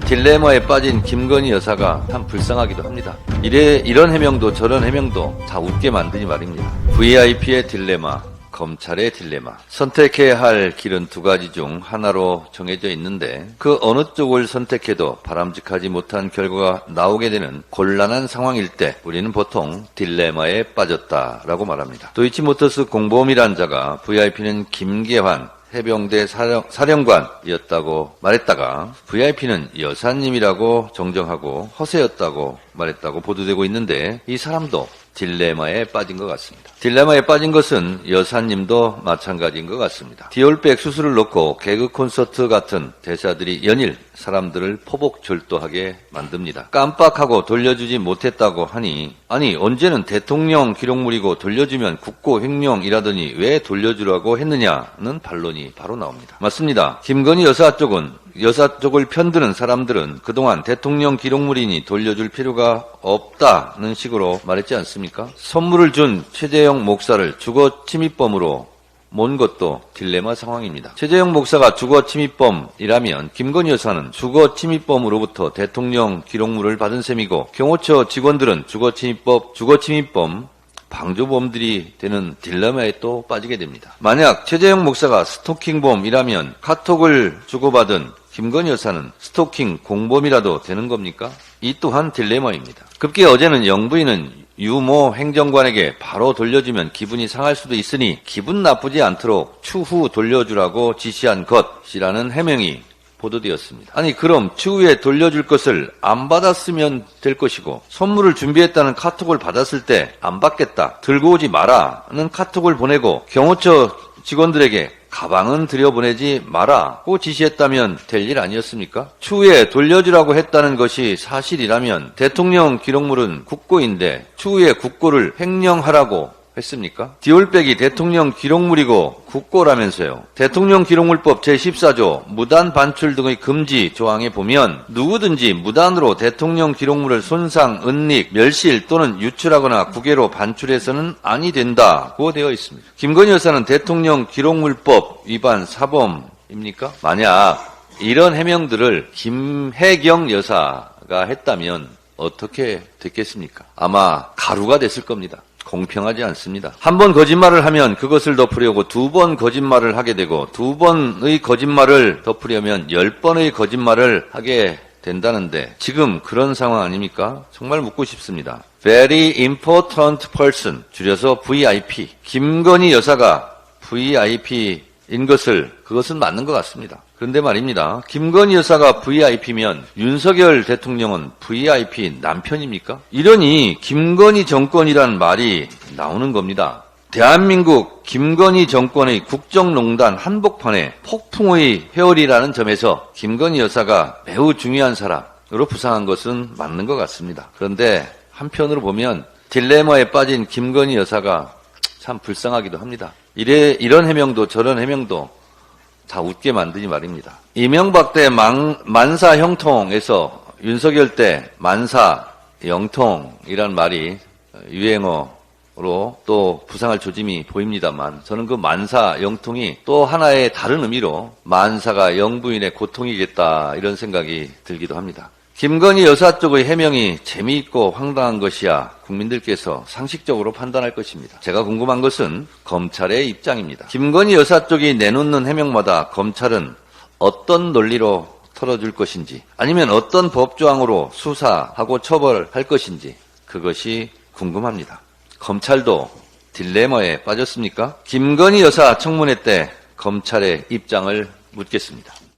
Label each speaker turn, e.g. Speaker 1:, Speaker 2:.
Speaker 1: 딜레마에 빠진 김건희 여사가 참 불쌍하기도 합니다. 이런 해명도 저런 해명도 다 웃게 만드니 말입니다. VIP의 딜레마, 검찰의 딜레마. 선택해야 할 길은 두 가지 중 하나로 정해져 있는데 그 어느 쪽을 선택해도 바람직하지 못한 결과가 나오게 되는 곤란한 상황일 때 우리는 보통 딜레마에 빠졌다라고 말합니다. 도이치모터스 공보험이란 자가 VIP는 김계환 해병대 사령관이었다고 말했다가 VIP는 여사님이라고 정정하고 허세였다고 말했다고 보도되고 있는데 이 사람도 딜레마에 빠진 것 같습니다. 딜레마에 빠진 것은 여사님도 마찬가지인 것 같습니다. 디올백 수술을 놓고 개그 콘서트 같은 대사들이 연일 사람들을 포복절도하게 만듭니다. 깜빡하고 돌려주지 못했다고 하니 아니 언제는 대통령 기록물이고 돌려주면 국고 횡령이라더니 왜 돌려주라고 했느냐는 반론이 바로 나옵니다. 맞습니다. 김건희 여사 쪽을 편드는 사람들은 그동안 대통령 기록물이니 돌려줄 필요가 없다는 식으로 말했지 않습니까? 선물을 준 최재형 목사를 주거 침입범으로 몬 것도 딜레마 상황입니다. 최재형 목사가 주거 침입범이라면 김건희 여사는 주거 침입범으로부터 대통령 기록물을 받은 셈이고 경호처 직원들은 주거 침입범 방조범들이 되는 딜레마에 또 빠지게 됩니다. 만약 최재형 목사가 스토킹범이라면 카톡을 주고받은 김건희 여사는 스토킹 공범이라도 되는 겁니까? 이 또한 딜레마입니다. 급기 어제는 영부인은 유모 행정관에게 바로 돌려주면 기분이 상할 수도 있으니 기분 나쁘지 않도록 추후 돌려주라고 지시한 것이라는 해명이 보도되었습니다. 아니 그럼 추후에 돌려줄 것을 안 받았으면 될 것이고 선물을 준비했다는 카톡을 받았을 때 안 받겠다, 들고 오지 마라는 카톡을 보내고 경호처 직원들에게 가방은 들여보내지 마라고 지시했다면 될 일 아니었습니까? 추후에 돌려주라고 했다는 것이 사실이라면 대통령 기록물은 국고인데 추후에 국고를 횡령하라고 했습니까? 디올백이 대통령 기록물이고 국고라면서요. 대통령 기록물법 제14조 무단 반출 등의 금지 조항에 보면 누구든지 무단으로 대통령 기록물을 손상, 은닉, 멸실 또는 유출하거나 국외로 반출해서는 아니 된다고 되어 있습니다. 김건희 여사는 대통령 기록물법 위반 사범입니까? 만약 이런 해명들을 김혜경 여사가 했다면 어떻게 됐겠습니까? 아마 가루가 됐을 겁니다. 공평하지 않습니다. 한 번 거짓말을 하면 그것을 덮으려고 두 번 거짓말을 하게 되고 두 번의 거짓말을 덮으려면 10번의 거짓말을 하게 된다는데 지금 그런 상황 아닙니까? 정말 묻고 싶습니다. Very important person, 줄여서 VIP. 김건희 여사가 VIP인 그것은 맞는 것 같습니다. 그런데 말입니다. 김건희 여사가 VIP면 윤석열 대통령은 VIP 남편입니까? 이러니 김건희 정권이란 말이 나오는 겁니다. 대한민국 김건희 정권의 국정농단 한복판에 폭풍의 회오리라는 점에서 김건희 여사가 매우 중요한 사람으로 부상한 것은 맞는 것 같습니다. 그런데 한편으로 보면 딜레마에 빠진 김건희 여사가 참 불쌍하기도 합니다. 이런 해명도 저런 해명도 다 웃게 만드니 말입니다. 이명박 때 만사 형통에서 윤석열 때 만사 영통이란 말이 유행어로 또 부상할 조짐이 보입니다만 저는 그 만사 영통이 또 하나의 다른 의미로 만사가 영부인의 고통이겠다 이런 생각이 들기도 합니다. 김건희 여사 쪽의 해명이 재미있고 황당한 것이야 국민들께서 상식적으로 판단할 것입니다. 제가 궁금한 것은 검찰의 입장입니다. 김건희 여사 쪽이 내놓는 해명마다 검찰은 어떤 논리로 털어줄 것인지 아니면 어떤 법조항으로 수사하고 처벌할 것인지 그것이 궁금합니다. 검찰도 딜레마에 빠졌습니까? 김건희 여사 청문회 때 검찰의 입장을 묻겠습니다.